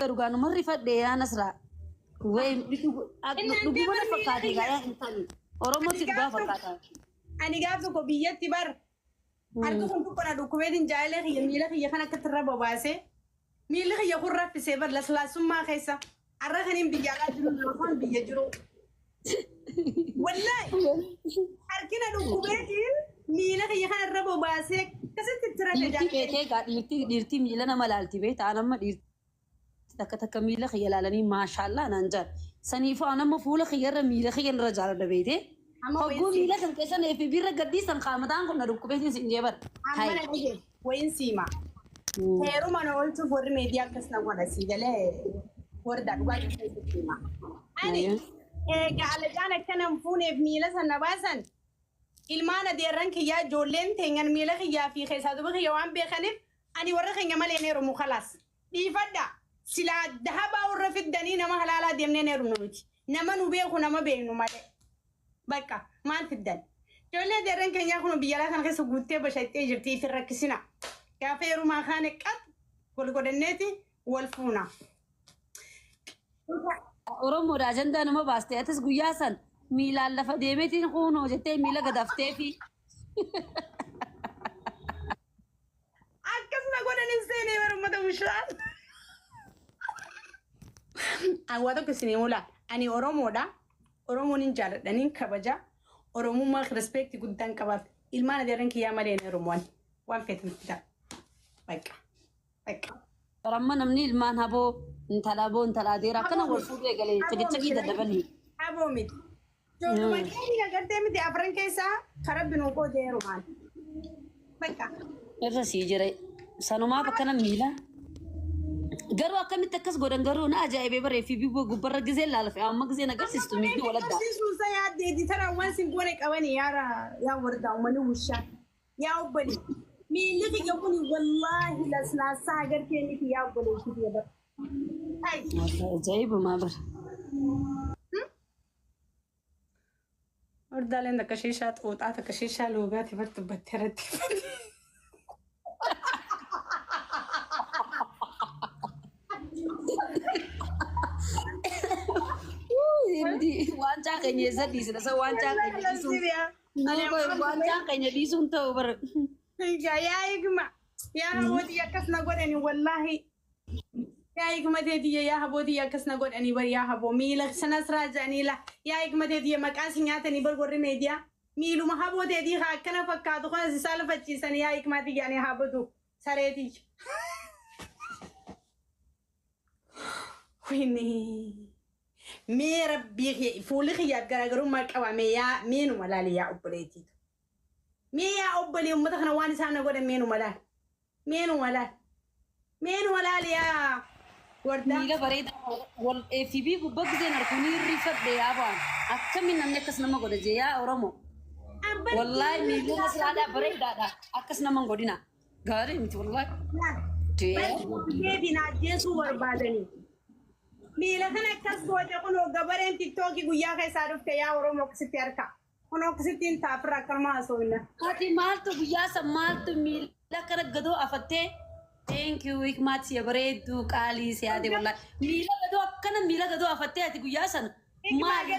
Rugaan marri fadhee yaa Nasraa. Wayim dhuguma fakkaate gaayaa intalli. Oromootti dhugaa fakkaata. Ani gaafa ko biyyatti bar. Harka kun tuqqona dhukkubeetiin jaalee kiyya miila kiyya kan akka tirra bobaasee. Miilli kiyya kun raffisee bar laslaasummaa keessa. Har'a kaniin biyyaalaa jiru yookaan biyya jiru. Wallaahi. Harkina dhukkubeetiin miila kiyya kan irra bobaasee akkasitti tirra jaalee. Dhiirtii miila nama laalti beektaa anamma dhiirtii. Takka miila kiyya laalanii maashaallah naan jaan. Saniifuu anamma fuula kiyyarra miila kiyyanirra jaalladha beekte. Hogguu miila kan keessan FB irra gaddiisan qaamataan kun na dhukkubeetiin sin jeebar. Amma na dhige wayin siima. Heeruma na oolchuuf warri meediyaa akkas na godha si galee warda dhugaa keessatti siima. Ani egaa alajaan akkanan fuuneef miila sana baasan ilmaan adeerran kiyyaa ijoolleen teenyan miila kiyyaa fi keessaa duba kiyya waan beekaniif ani warra keenya malee neerumu khalaas. Dhiifadha. Sila dhahabaa warra fiddanii nama halaalaa deemnee neerumnu miti. Nama nu beeku nama beeknu malee. Bakka maal fiddan? Ijoollee adeerran keenyaa kun biyyaalaa kana keessa guuttee bashattee jirti ifi rakkisina. Gaafa heerumaa kaane qat golgodhanneeti wal fuuna. Oromoodhaa ajandaa nama baastee atis guyyaa san miilaan lafa deemeetiin kuunoo jettee miila gadaftee fi. Akkasuma godhanin seenee barummata bushaan. Awwa tokko isin himula. Ani Oromoodha. Oromoon hin jaalladhaniin kabaja. Oromummaa respect guddaan qabaaf. Ilmaan adeerran kiyyaa malee hin Oromoon. Waan feetan fidaa. Bakka. Bakka. Baramma namni ilmaan haboo intala adeeraa akkana wal fuudhee galee caqicaqii dadhabanii. Haboo miti. Jooluma keenya gartee miti afran keessaa karaa binuu qoodee heerumaan. Bakka. Irra sii jira. Sanumaaf akkana miila. Garuu akkamitti akkas godhan garuu na ajaa'ibee baree fi bibboo gubbarra gisee laalafee amma gisee agarsiistu miidhuu waladdaa. Agarsiisu yaaddeeti tana waan sin goone qabanii yaa wardaa uummanni wushaa yaa obbali miilli kiyya kun wallaahi laslaasaa agartee miti yaa obboleetti biyya bara. Ajaa'iba maa bara. Wardaaleen akka shiishaa xuuxaa akka shiishaa loogaati bartu battee irratti. Wancaa keenya eessa dhiisna isa wancaa keenya dhiisuun wancaa keenya dhiisuun ta'u bara. Yaa eeguma yaa habootii akkas na godhani wallaahi yaa eeguma teetiyya yaa habootii akkas na godhani bar yaa haboo miila sanas raajanii la yaa eeguma teetiyya maqaan si nyaatanii bar warri meediyaa miiluma haboo teetii haa akkana fakkaatu kanas isaa lafachiisan yaa eeguma tiyyaanii habootu sareetiyya. Winnie. Mee rabbii fuulli kiyyaaf garaagarummaa qaba mee yaa meenuma laali yaa obboleetiitu. Mee yaa obbolee uummata kana waan isaan na godhan meenuma laali. Meenuma laali. Meenuma laali yaa wardaa. Miila bareedaa wal FB gubbaa giseen harkuun rifadhe yaa ba'an akkamiin namni akkas nama godha jee yaa Oromoo. Wallaahi miila nasraadhaa bareedaadha akkas nama godhina. Gaarii miti wallaahi. Deebiin ajjeesuu barbaadanii. Miila kana akkas goote kunoo gabareen tiktookii guyyaa keessaa dhufte yaa Oromoo akkasitti harka. Kunoo akkasitti hin taafirra akkanuma haasofna. Ati maaltu guyyaa san maaltu miila kana gadoo afattee thank you hikmaati ya bareedduu qaalii siyaate wallaahi. Miila gadoo akkana miila gadoo afattee ati guyyaa san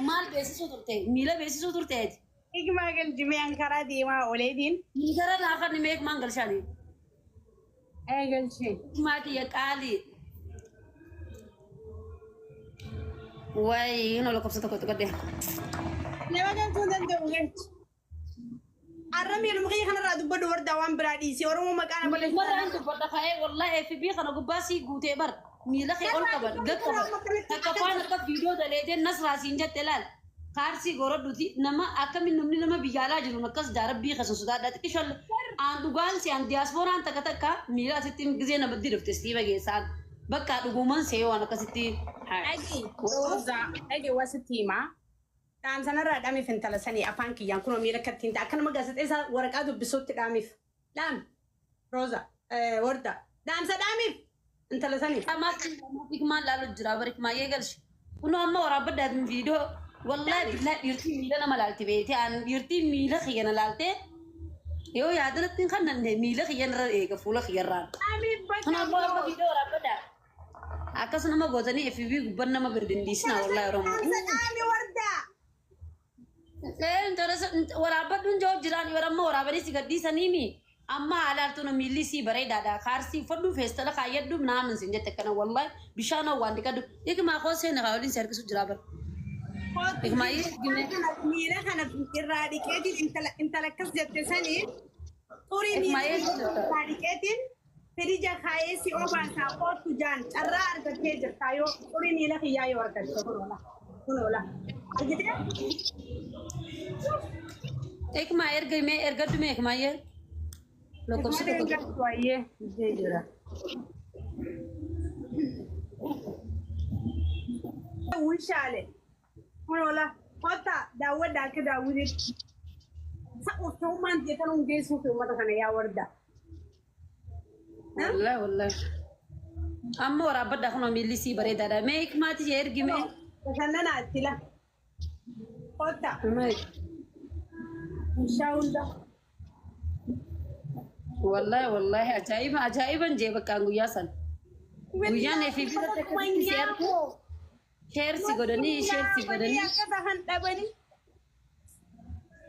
maal beeksisuu turte miila beeksisuu turte ati. Hikmaa galchimee ankaraa deemaa ooleetiin. Miidara laafa ni meeq maan galchaanii. Galchee. Hikmaati ya qaalii. Wai, no lo kapsa takut gede. Lewat kan tuh dan tuh kan. Aram yang mungkin kan radu berdua dawan beradi si orang mau makan apa lagi. Maran tuh pada kayak wallahi FB kan aku basi gute bar. Mila kayak orang kabar, gak kabar. Kapan apa video dalete nas rasinja telal. Karsi gorod duti nama akan minum nama bigala jenu nakas darab bi kasus sudah dat kishal andugal si diaspora anta kata mila sitim gizena bedi rufti bagi saat bakka duguman sewa nakasiti. Agi wasitima. Dan sana rada mi fintala sani apanki yang kuno mira katinta akan magasat esa warakadu bisut damif. Dam Rosa warda. Dan sadamif intala sani. Amat ikmal lalu jerabar ikmal ye galsh. Kuno amma warabad dan video wallahi billah irti mila nama lalti beti an irti mila khiyana lalte. Yo yaadalat tin khanan de mila khiyana ra ega fula khiyarran. Amin bakka. Kuno amma video warabad. أكاسنا ما قوتني في بي قبنا ما بردنديسنا والله يا رمو سلامي وردة إيه أنت رس ورابد من جو جيران ورمو ورابني سيقديسا نيمي أما على تونا ميلي سي بريدا دا خارسي فدو فيستلا خايدو نامن سنجت كنا والله بيشانا واندي كدو إيه ما خوسي نغاولين سيركسو جرابر إيه ما يجي ميلا خنا إراديكيتين انت لكس جت سني طوري إيه ما ميلا يجي إراديكيتين فريجا خايسي أوبا ساقوت تجان الرار كتير تايو طوري ميلا خياي وركت كنولا إيه ما يرجع ما يرجع دم إيه ما ير لو كم سكوا شوية جيجرا وشالة كنولا هتا داود داك داود سأوتو من جتنون جيسو في وقت خنا يا وردا والله أما ورابد دخلنا ميلي سي بريدا دا ما إيه ما تيجي يرجع ما كنا ناتيلا هتا ما إن شاء الله والله عجائب جيبك كانوا ياسن ويانا في بيتا تكتب شير سيغودني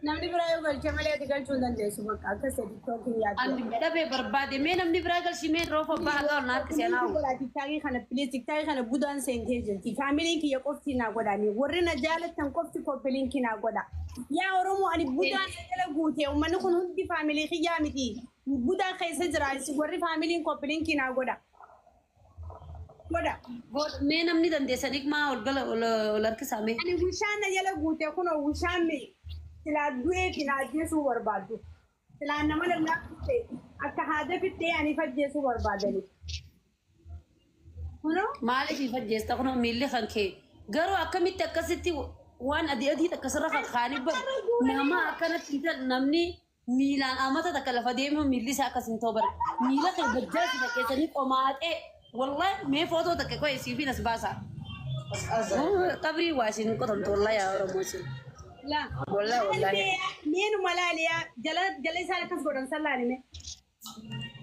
namni biraa yoo galche malee ati galchuu hin dandeessu bakka akka sadi tookin yaaddu. Andi dhabe barbaade mee namni biraa galchimee roofa baha gaal naatti seenaa. Tiktaakii kana piliis tiktaakii kana budaan seentee jirti. Faamiliin kiyya qofti naa godhani. Warri na jaalatan qofti koppiliinki naa godha. Yaa Oromoo ani budaan jala guute uummanni kun hundi faamilii kiyyaa miti. Budaan keessa jira warri faamiliin koppiliinki naa godha. Godha. Mee namni dandeessaniif maa ol harkisaame. Ani wishaan na jala guute kunoo wishaan mee. Silaa du'ee fi na ajjeesuu barbaaddu. Silaa nama lallaafte akka haada fittee ani fajjeesuu barbaadani. Maaliif fajjeesta kunoo miilli kan kee garuu akkamitti akkasitti waan adii akkasirra kan kaanii baru nama akkanatti namni miilaan amata takka lafa deemu miilli isaa akkas hin ta'u bara miila kan gajjaasi fakkeessanii qomaaxee wallahi mee footoo takka qo'e siifi nas baasa. Qabrii waa isin qotamtu wallahi yaa Oromoo isin. لا والله مين ملاليا جلا سالك كسبورن سلاني مين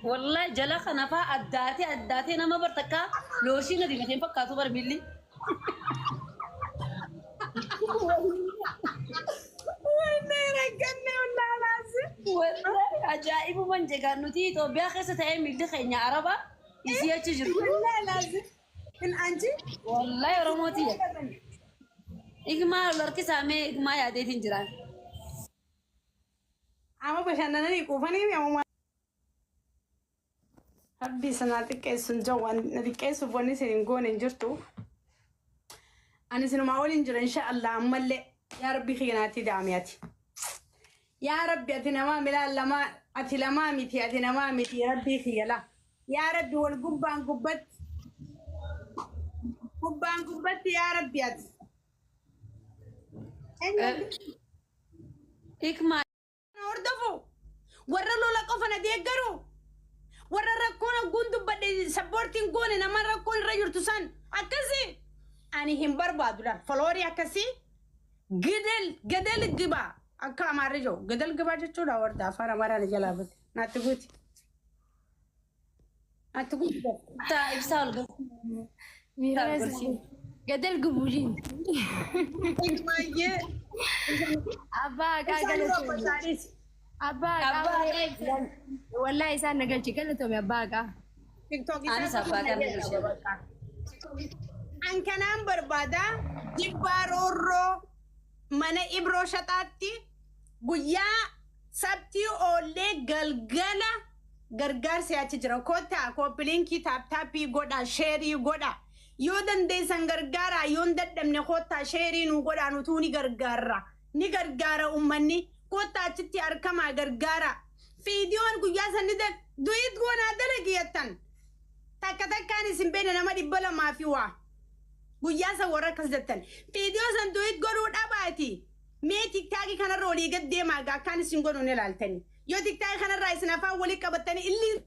والله جلا خنفا أداتي أنا ما برتكا لوشي ندي مثلاً فكاتو برميلي والله عجائب من جگا نوتي تو بياخي ستاي ميلدي خينيا عربا يسيا تجرب والله لازم إن أنجي والله رموتي إجماع لوركي سامي إجماع يادي تنجران أما بشأننا نيكوفاني يا ماما ربي سناتك كيسون جوان نتكيسو بوني سنقون انجرتو أنا سنو معول انجر إن شاء الله أمالي يا ربي خياناتي دعمياتي يا ربي أتنا مامي لا لما أتي لمامي تي أتنا مامي تي يا ربي خيالا يا ربي والقبان قبت يا ربي أتي إكما أردفو ورا لولا قفنا ديقرو ورا ركونا قندو بدي سبورتين قوني نما ركون رجل تسان أكسي أني هم بربادو لا فلوري أكسي قدل الجبا أكا مارجو قدل الجبا جتشو لا وردا فانا مرة نجلابت ناتقوتي تا إبسال قدل قبولين إكماية أبا والله إنسان نقل شكلتهم يا باقا تيك توك أنا سباقا نقول أن كان بربادا جبارورو من إبرو شتاتي بويا سبتي أولي غلغلا غرغر سياتي جرا كوتا كوبلينكي تابي غودا شيري غودا يودن دي سنغرغارا يوندد دمني كوتا شيري نو غودا نتوني غرغارا ني غرغارا أمني كوتا تتي أركما غرغارا فيديوان غويا سندد دويت غونا دلقيتن تاكتاكاني سنبين نما دبلا ما فيوا غويا سورا كزدتن فيديو سندويت غرود أباتي مي تيك تاكي كان رولي قد دي ماغا كان سنغونو نلالتني يو تيك تاكي كان الرئيس نفا ولي كبتني اللي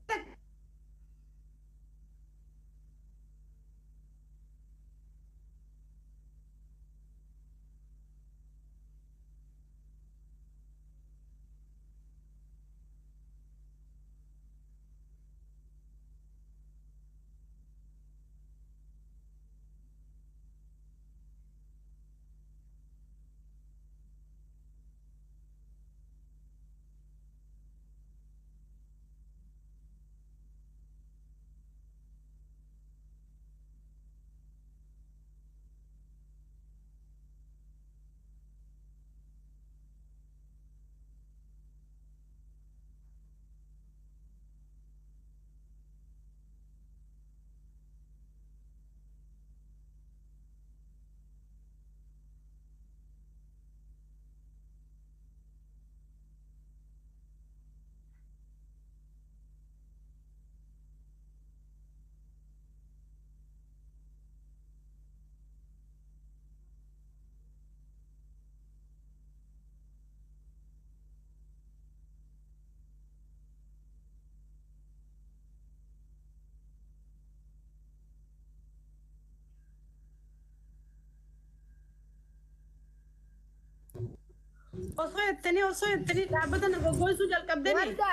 osoo jettanii dhaabbata na goggoosuu jalqabdanii. Warda.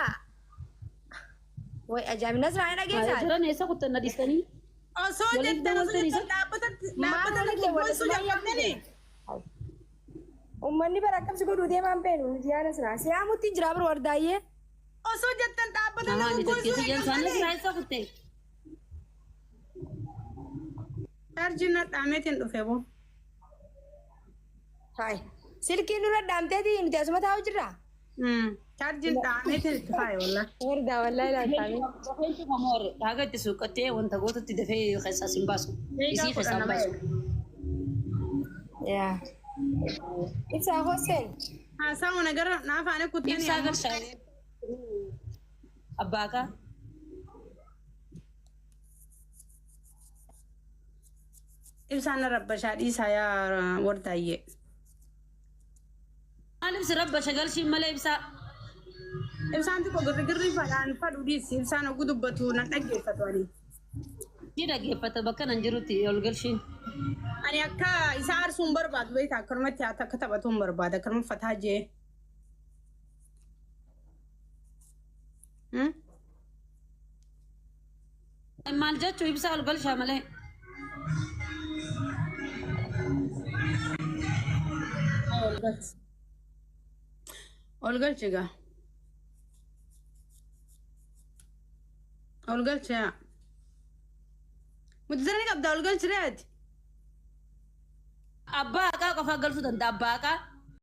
Way ajaa'ib nasra ana geessaa. jiran eessa kuttan dhiistanii Osoo jettan dhaabbata na goggoosuu jalqabdanii. Ummanni bara akkam si godhu deemaan beenu nuti yaa nasra. Siyaamutti jira bir wardaayyee. Osoo jettan dhaabbata na ahaan goggoosuu itti isaanii jalqabdanii. eessa kutte Chaarjiin na dhaameetiin dhufe boo. Hai. Silkiin dura dhaamteeti nuti asuma taa'u jirra. Chaarjiin dhaameetiin itti faaye wallah. Warda wallahi laataame. Dafeetu kamoore dhaaga itti suuqattee wanta gootutti dafee keessaa sin baasu isii keessaa hin baasu Yaa. Ibsaa Hoseen. Haasawu nagara naafaane kuttanii. ibsaa galchaale abbaakaa Ibsaan na rabbashaa dhiisaa yaa wardaayyee. maaliif si rabbasha galchiin malee ibsaa Ibsaan xiqqoo girgirri fadhaan fadhu dhiisi. Ibsaan oguu dubbatu na dhaggeeffatu ani. ni dhaggeeffata bakka nan jirutti ol galchiin Ani akka isa aarsuun barbaadu beektaa akkanumatti haa akka taphatuun barbaada akkanuma fataa jee. maal jechuu ibsaa ol galchaa malee Ol galchi gaa. Ol galchi yaa. Muddisanii qabdaa ol galchi reeti. abbaakaa qofa galchuu danda'a abbaakaa